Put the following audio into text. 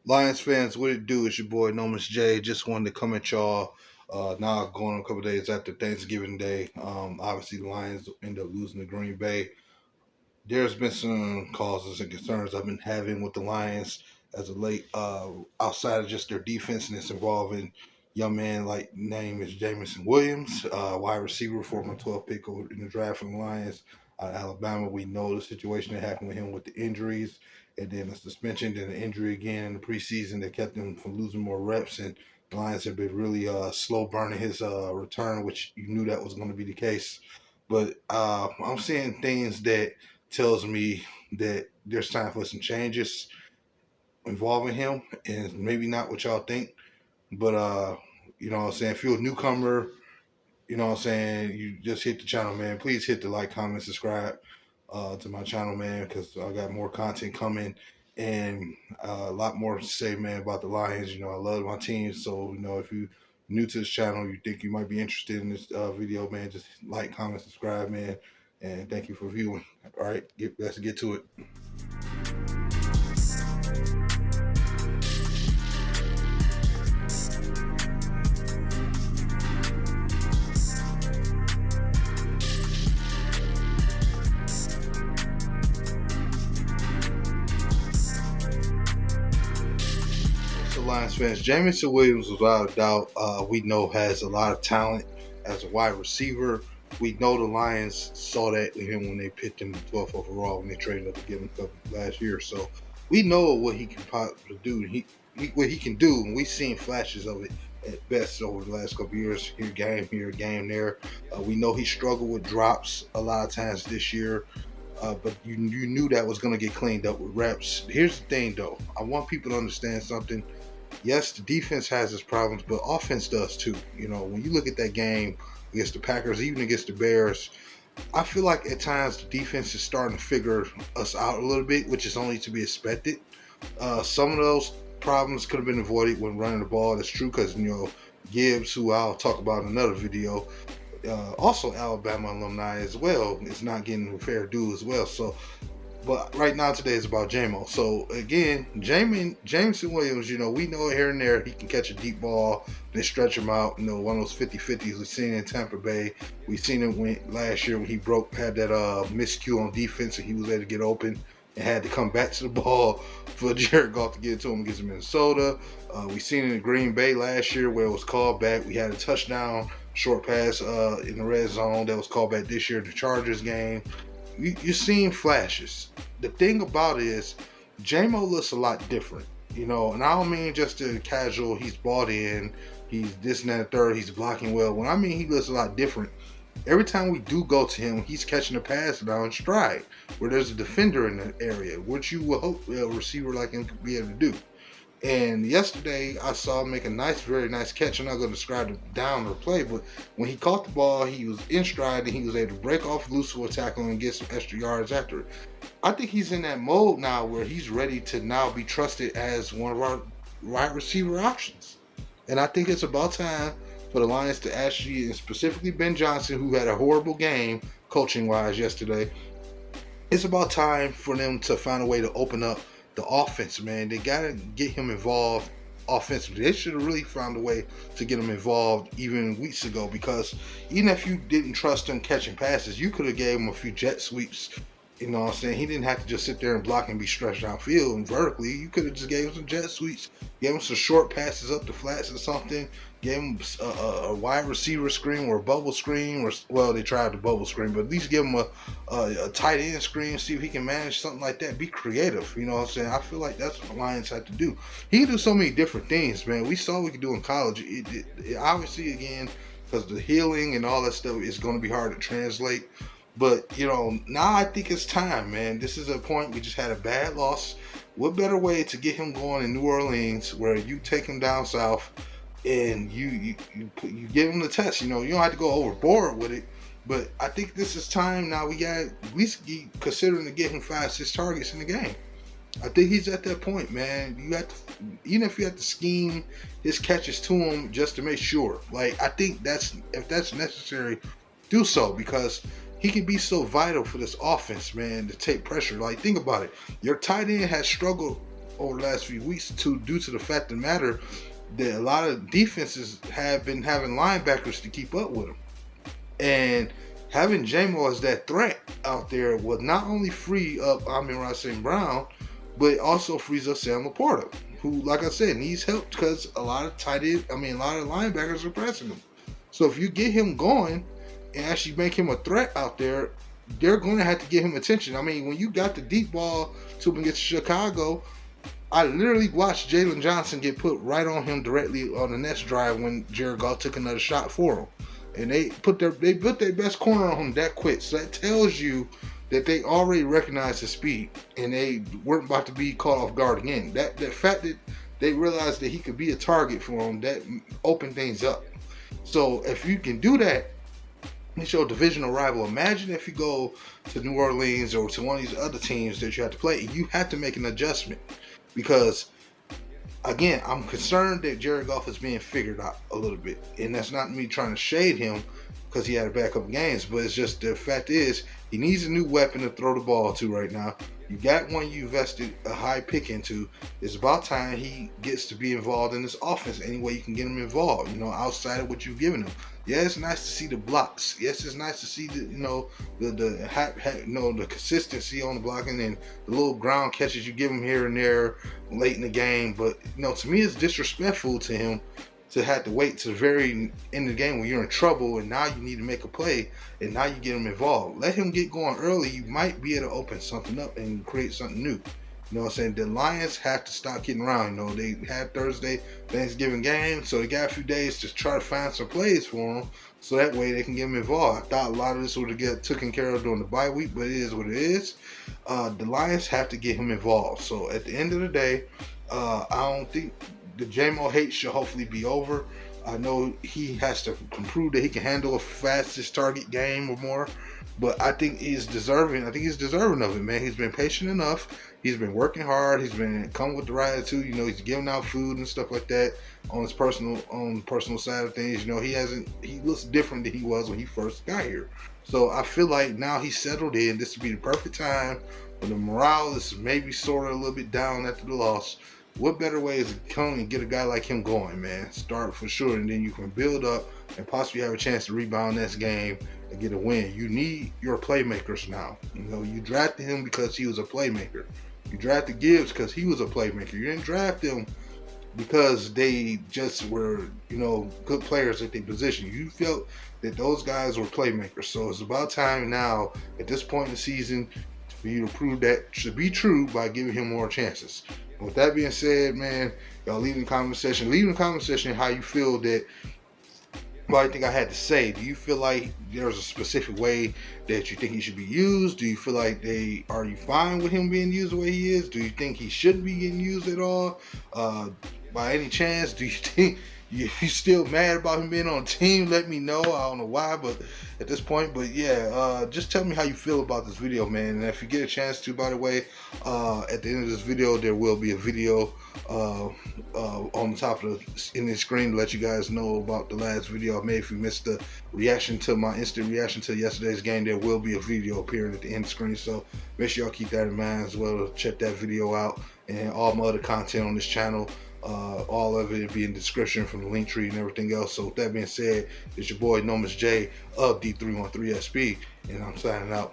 Lions fans, what it do? It's your boy Nomus J. Just wanted to come at y'all. Now going on a couple days after Thanksgiving Day. Obviously the Lions end up losing to Green Bay. There's been some causes and concerns I've been having with the Lions as of late. Outside of just their defense, and it's involving young man like name is Jameson Williams, wide receiver, former 12 pick in the draft from the Lions out of Alabama. We know the situation that happened with him with the injuries, and then the suspension, then the injury again in the preseason that kept him from losing more reps. And the Lions have been really slow burning his return, which you knew that was going to be the case. But I'm seeing things that tells me that there's time for some changes involving him, and maybe not what y'all think, but you know what I'm saying, if you're a newcomer, you know what I'm saying, you just hit the channel, man. Please hit the like, comment, subscribe to my channel, man, because I got more content coming and a lot more to say, man, about the Lions. You know, I love my team, so you know, if you new to this channel, you think you might be interested in this video, man, just like, comment, subscribe, man, and thank you for viewing. All right, let's get to it. Lions fans, Jameson Williams, without a doubt, we know has a lot of talent as a wide receiver. We know the Lions saw that in him when they picked him 12th overall when they traded up to get him last year. So we know what he can possibly do. What he can do, and we've seen flashes of it at best over the last couple of years. Here a game there. We know he struggled with drops a lot of times this year. But you knew that was going to get cleaned up with reps. Here's the thing, though. I want people to understand something. Yes, the defense has its problems, but offense does too. You know, when you look at that game against the Packers, even against the Bears, I feel like at times the defense is starting to figure us out a little bit, which is only to be expected. Some of those problems could have been avoided when running the ball. That's true, because, you know, Gibbs, who I'll talk about in another video, also Alabama alumni as well, is not getting a fair due as well. So, but right now today is about JAMO. So again, Jameson Williams, you know, we know here and there he can catch a deep ball, they stretch him out. You know, one of those 50-50s we've seen in Tampa Bay. We've seen it last year when he had that miscue on defense and he was able to get open and had to come back to the ball for Jared Goff to get it to him against Minnesota. We've seen it in Green Bay last year where it was called back. We had a touchdown short pass in the red zone that was called back this year in the Chargers game. You're seeing flashes. The thing about it is, JAMO looks a lot different, you know, and I don't mean just the casual, he's bought in, he's this and that and third, he's blocking well. When I mean he looks a lot different, every time we do go to him, he's catching a pass down in stride, where there's a defender in the area, which you will hope a receiver like him could be able to do. And yesterday, I saw him make a very nice catch. I'm not going to describe the down or play, but when he caught the ball, he was in stride and he was able to break off loose for a tackle and get some extra yards after it. I think he's in that mode now where he's ready to now be trusted as one of our wide receiver options. And I think it's about time for the Lions to actually, and specifically Ben Johnson, who had a horrible game coaching-wise yesterday, it's about time for them to find a way to open up the offense, man. They got to get him involved offensively. They should have really found a way to get him involved even weeks ago, because even if you didn't trust him catching passes, you could have gave him a few jet sweeps. You know what I'm saying? He didn't have to just sit there and block and be stretched downfield and vertically. You could have just gave him some jet sweeps, gave him some short passes up the flats or something, gave him a wide receiver screen or a bubble screen, or, well, they tried the bubble screen, but at least give him a tight end screen, see if he can manage something like that. Be creative, you know what I'm saying? I feel like that's what the Lions had to do. He can do so many different things, man. We saw what we could do in college. It obviously, again, because the healing and all that stuff is going to be hard to translate. But, you know, now I think it's time, man. This is a point. We just had a bad loss. What better way to get him going in New Orleans, where you take him down south and you give him the test? You know, you don't have to go overboard with it. But I think this is time now. We got at least considering to get him 5-6 targets in the game. I think he's at that point, man. You have to, even if you have to scheme his catches to him just to make sure. Like, I think if that's necessary, do so, because he can be so vital for this offense, man, to take pressure. Like, think about it. Your tight end has struggled over the last few weeks due to the fact of the matter that a lot of defenses have been having linebackers to keep up with them. And having JAMO as that threat out there will not only free up Amon-Ra St. Brown, but it also frees up Sam Laporta, who, like I said, needs help because a lot of a lot of linebackers are pressing him. So if you get him going and actually make him a threat out there, they're going to have to give him attention. I mean, when you got the deep ball to him against Chicago, I literally watched Jalen Johnson get put right on him directly on the next drive when Jared Goff took another shot for him. And they put their best corner on him that quick. So that tells you that they already recognized his speed and they weren't about to be caught off guard again. That fact that they realized that he could be a target for him, that opened things up. So if you can do that, it's your divisional rival. Imagine if you go to New Orleans or to one of these other teams that you have to play, and you have to make an adjustment. Because, again, I'm concerned that Jared Goff is being figured out a little bit. And that's not me trying to shade him because he had a backup games, but it's just the fact is he needs a new weapon to throw the ball to right now. You got one you invested a high pick into. It's about time he gets to be involved in this offense any way you can get him involved, outside of what you've given him. Yeah, it's nice to see the blocks. Yes, it's nice to see the consistency on the blocking and the little ground catches you give him here and there late in the game. But to me, it's disrespectful to him to have to wait to the very end of the game when you're in trouble and now you need to make a play and now you get him involved. Let him get going early. You might be able to open something up and create something new. You know what I'm saying? The Lions have to stop getting around. They had Thursday Thanksgiving game, so they got a few days to try to find some plays for them so that way they can get him involved. I thought a lot of this would get taken care of during the bye week, but it is what it is. The Lions have to get him involved. So at the end of the day, I don't think the JAMO hate should hopefully be over. I know he has to prove that he can handle a fastest target game or more, but I think he's deserving. of it, man. He's been patient enough. He's been working hard. He's been coming with the right attitude. He's giving out food and stuff like that on his personal side of things. He looks different than he was when he first got here. So I feel like now he's settled in. This would be the perfect time when the morale is maybe sort of a little bit down after the loss. What better way is to come and get a guy like him going, man? Start for sure, and then you can build up and possibly have a chance to rebound next game and get a win. You need your playmakers now. You drafted him because he was a playmaker. You drafted Gibbs because he was a playmaker. You didn't draft him because they just were, good players at their position. You felt that those guys were playmakers. So it's about time now, at this point in the season, for you to prove that to be true by giving him more chances. With that being said, man, y'all leave in the comment section. Leave in the comment section how you feel that what I think I had to say. Do you feel like there's a specific way that you think he should be used? Do you feel like are you fine with him being used the way he is? Do you think he shouldn't be getting used at all? By any chance, do you think you still mad about him being on the team? Let me know. I don't know why, but at this point, just tell me how you feel about this video, man. And if you get a chance to, by the way, at the end of this video, there will be a video on the top of the screen to let you guys know about the last video I made. If you missed the my instant reaction to yesterday's game, there will be a video appearing at the end of the screen. So make sure y'all keep that in mind as well. Check that video out and all my other content on this channel. All of it will be in the description from the link tree and everything else. So with that being said, it's your boy Jameson J of D313SB, and I'm signing out.